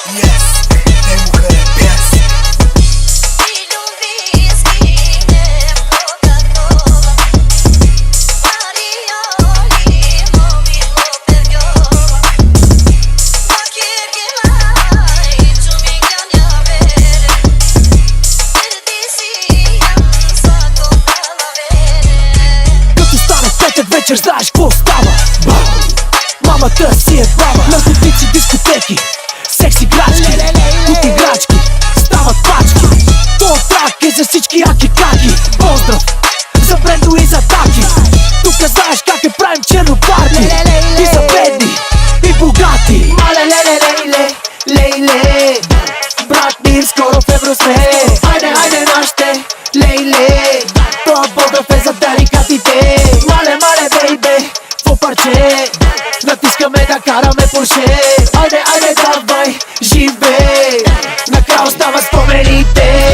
Yes, they will cut it best. Като стане петък вечер, знаеш какво става? Мамата си е баба. Наркотици, дискотеки, секси играчки, от играчки стават пачки. Това трак е за всички аки-каки. Поздрав за Брендо и за Таки. Тука знаеш как е правим черно парти. И за бедни, и богати. Мале, ле, лейле, брат ми, скоро в Евро сме. Айде, айде нашите, лейле, това Поздрав е за тарикатите. Мале, бейбе, какво парче, натискаме да караме Порше. Айде, айде, давай, живей, накрая остават спомените.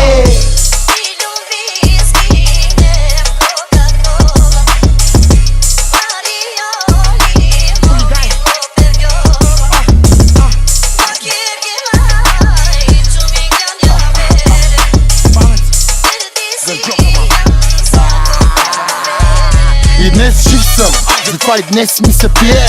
И днес жив съм, затова и днес ми се пие.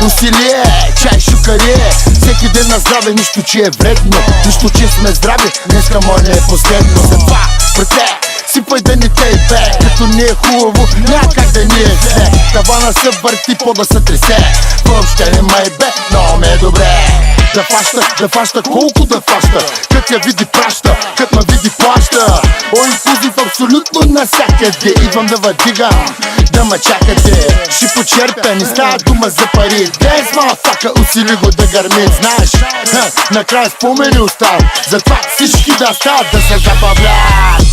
Усилие, чай шукарие, всеки ден на здраве, нищо че е вредно, нищо че сме здрави, днеска мое не е последно. Затова, брате, сипай да ни тей бе, като не е хубаво, няма как да ни е зле. Тавана се върти, пода се тресе, въобще не май бе, но ме е добре. Да фаща, колко да фаща, кът я види праща, кът ма види плаща. О, инфузив абсолютно насякъде, идвам да въдигам, да ма чакате. Ще почерпя, не става дума за пари. Днес мафака, усили го да гърми, знаеш. Накрая спомени оставам, затова всички да стават да се забавлят.